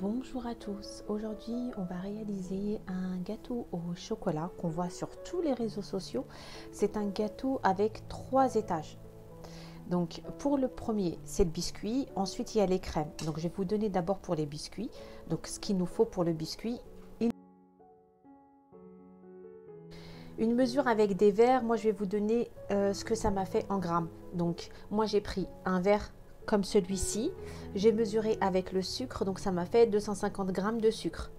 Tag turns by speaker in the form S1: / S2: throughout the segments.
S1: Bonjour à tous, aujourd'hui on va réaliser un gâteau au chocolat qu'on voit sur tous les réseaux sociaux. C'est un gâteau avec 3 étages. Donc pour le premier c'est le biscuit, ensuite il y a les crèmes. Donc je vais vous donner d'abord pour les biscuits. Donc ce qu'il nous faut pour le biscuit, une mesure avec des verres. Moi je vais vous donner ce que ça m'a fait en grammes. Donc moi j'ai pris un verre comme celui-ci, j'ai mesuré avec le sucre, donc ça m'a fait 250 grammes de sucre.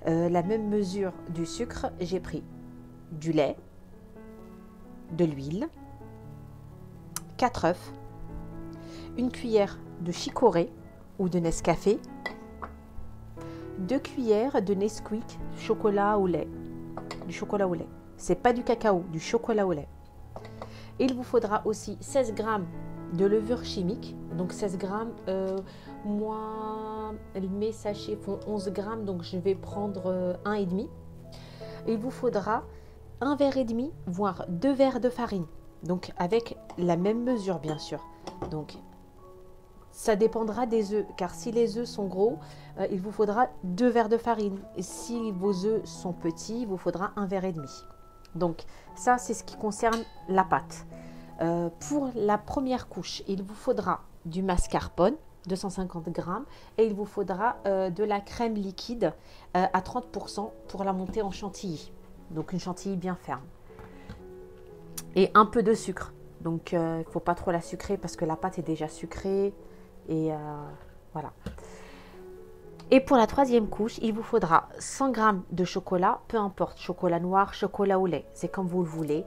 S1: La même mesure du sucre, j'ai pris du lait, de l'huile, 4 œufs, une cuillère de chicorée ou de Nescafé, 2 cuillères de Nesquik chocolat au lait, du chocolat au lait. C'est pas du cacao, du chocolat au lait. Il vous faudra aussi 16 grammes de levure chimique, donc 16 grammes, moi mes sachets font 11 grammes, donc je vais prendre 1,5. Il vous faudra 1,5 verre, voire 2 verres de farine, donc avec la même mesure bien sûr. Donc ça dépendra des œufs, car si les œufs sont gros, il vous faudra 2 verres de farine, et si vos œufs sont petits, il vous faudra 1,5 verre. Donc ça c'est ce qui concerne la pâte. Pour la première couche, il vous faudra du mascarpone, 250 grammes, et il vous faudra de la crème liquide à 30% pour la monter en chantilly. Donc une chantilly bien ferme. Et un peu de sucre. Donc il ne faut pas trop la sucrer parce que la pâte est déjà sucrée. Et voilà. Et pour la troisième couche, il vous faudra 100 g de chocolat, peu importe, chocolat noir, chocolat au lait, c'est comme vous le voulez.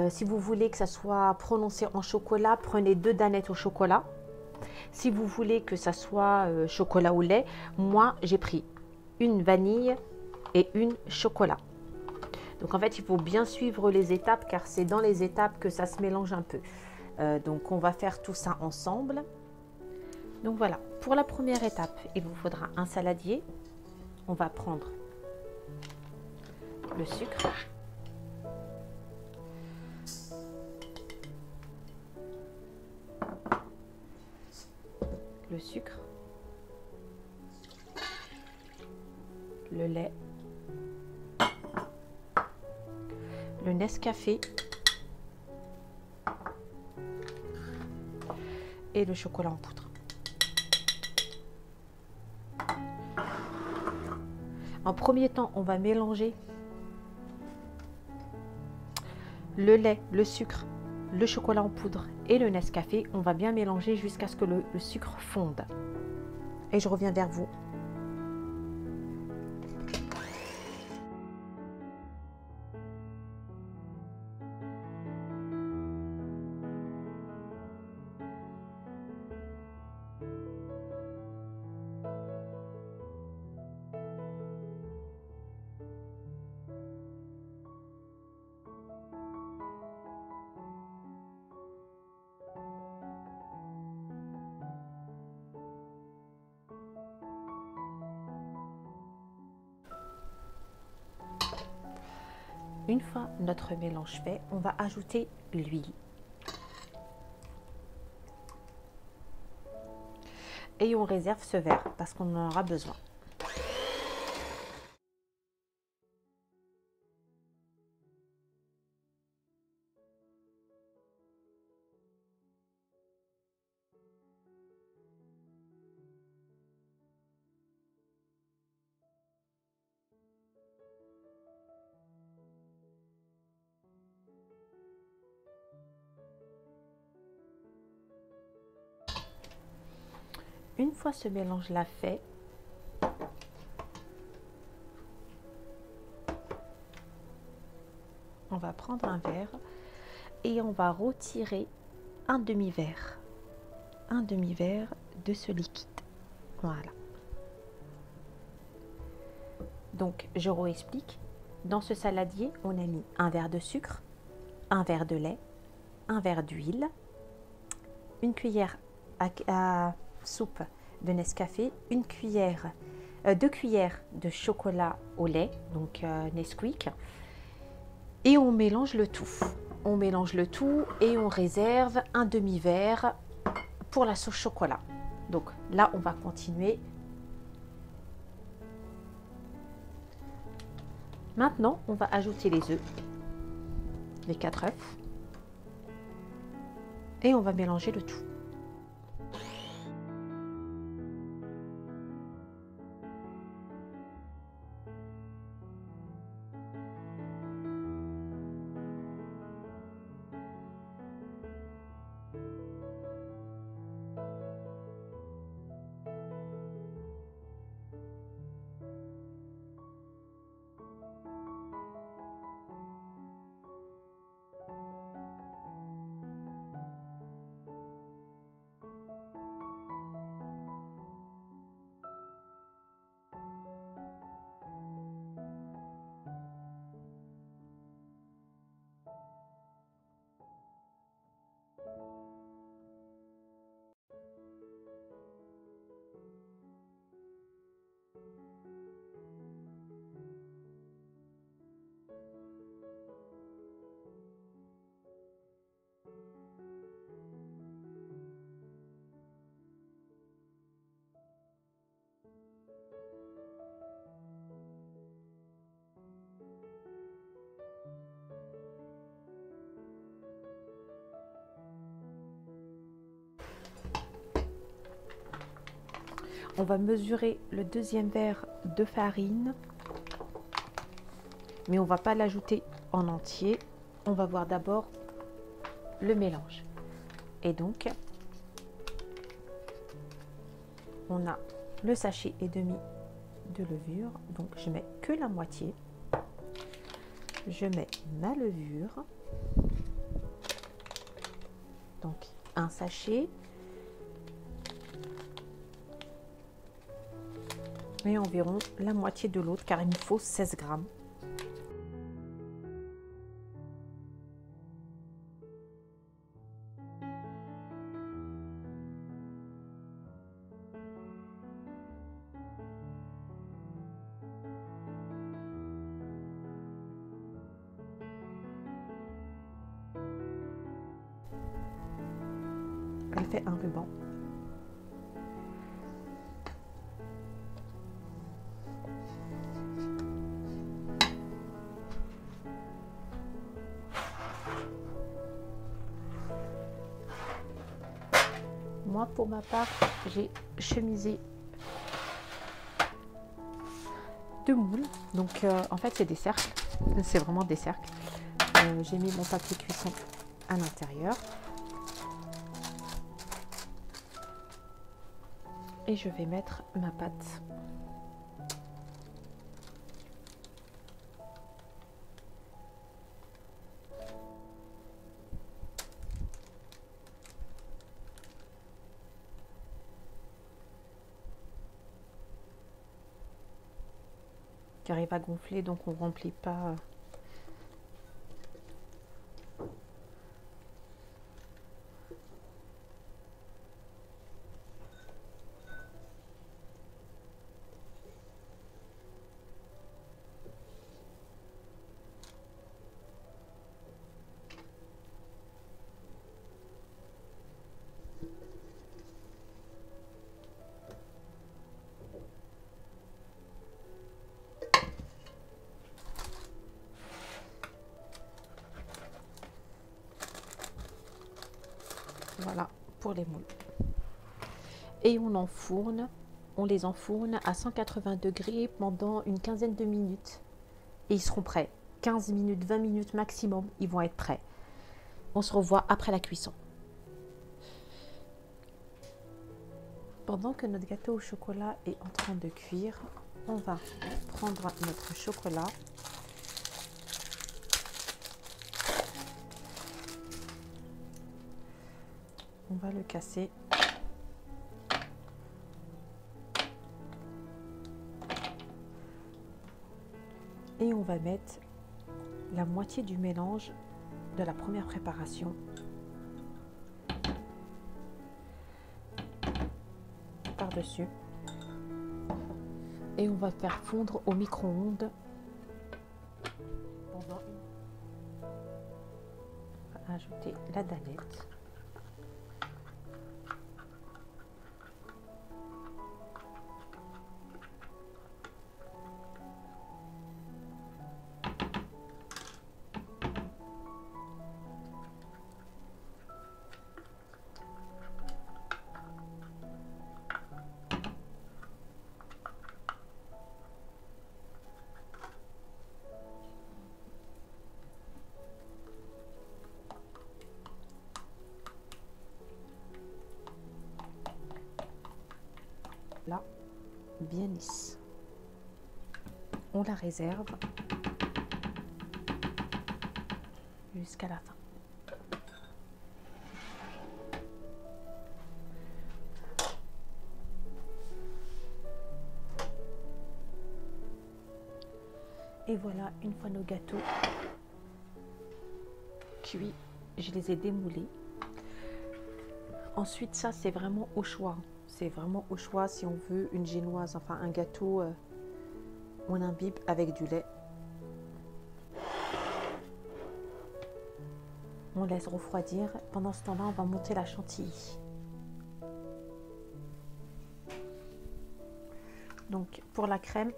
S1: Si vous voulez que ça soit prononcé en chocolat, prenez 2 danettes au chocolat. Si vous voulez que ça soit chocolat au lait, moi j'ai pris une vanille et une chocolat. Donc en fait, il faut bien suivre les étapes car c'est dans les étapes que ça se mélange un peu. Donc on va faire tout ça ensemble. Donc voilà, pour la première étape, il vous faudra un saladier. On va prendre le sucre, le lait, le Nescafé et le chocolat en poudre. En premier temps, on va mélanger le lait, le sucre, le chocolat en poudre et le Nescafé. On va bien mélanger jusqu'à ce que le sucre fonde. Et je reviens vers vous. Une fois notre mélange fait, on va ajouter l'huile. Et on réserve ce verre parce qu'on en aura besoin. Une fois ce mélange-là fait, on va prendre un verre et on va retirer un demi-verre de ce liquide. Voilà. Donc, je réexplique. Dans ce saladier, on a mis un verre de sucre, un verre de lait, un verre d'huile, une cuillère à soupe de Nescafé, 2 cuillères de chocolat au lait, donc Nesquik, et on mélange le tout. On mélange le tout et on réserve un demi-verre pour la sauce chocolat. Donc là, on va continuer Maintenant, on va ajouter les œufs, les 4 œufs, et on va mélanger le tout. On va mesurer le deuxième verre de farine, mais on ne va pas l'ajouter en entier. On va voir d'abord le mélange. Et donc, on a le sachet et demi de levure. Donc, je mets que la moitié. Je mets ma levure. Donc, un sachet. Et environ la moitié de l'autre car il me faut 16 grammes. Elle fait un ruban. Moi, pour ma part, j'ai chemisé 2 moules. Donc, en fait, c'est des cercles. C'est vraiment des cercles. J'ai mis mon papier cuisson à l'intérieur. Et je vais mettre ma pâte. Car il va gonfler, donc on ne remplit pas. Voilà pour les moules. Et on les enfourne à 180 degrés pendant une quinzaine de minutes. Et ils seront prêts. 15 minutes, 20 minutes maximum, ils vont être prêts. On se revoit après la cuisson. Pendant que notre gâteau au chocolat est en train de cuire, on va prendre notre chocolat. On va le casser. Et on va mettre la moitié du mélange de la première préparation par-dessus. Et on va faire fondre au micro-ondes pendant on va ajouter la danette. bien lisse. On la réserve jusqu'à la fin. Et voilà, une fois nos gâteaux cuits, je les ai démoulés. Ensuite, ça c'est vraiment au choix. C'est vraiment au choix si on veut une génoise, enfin un gâteau on imbibe avec du lait. On laisse refroidir. Pendant ce temps-là, on va monter la chantilly. Donc pour la crème,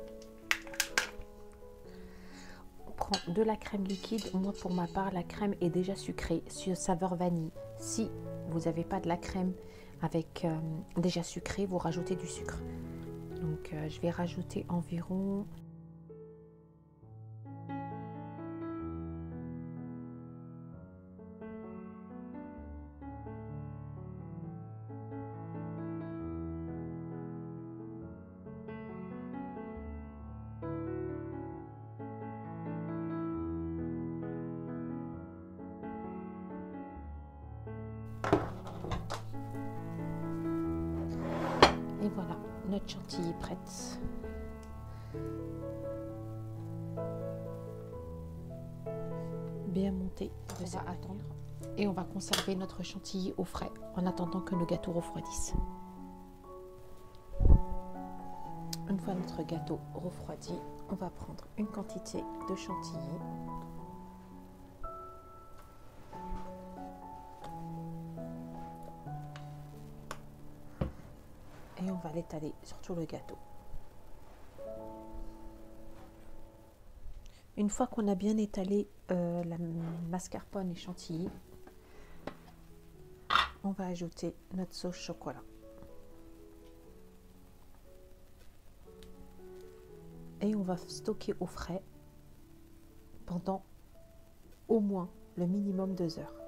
S1: on prend de la crème liquide. Moi pour ma part, la crème est déjà sucrée, sur saveur vanille. Si vous n'avez pas de la crème avec déjà sucrée, vous rajoutez du sucre. Donc je vais rajouter environ et voilà, notre chantilly est prête. Bien monté, on va attendre et on va conserver notre chantilly au frais en attendant que nos gâteaux refroidissent. Une fois notre gâteau refroidi, on va prendre une quantité de chantilly. Et on va l'étaler sur tout le gâteau. Une fois qu'on a bien étalé la mascarpone et chantilly, on va ajouter notre sauce chocolat. Et on va stocker au frais pendant au moins le minimum 2 heures.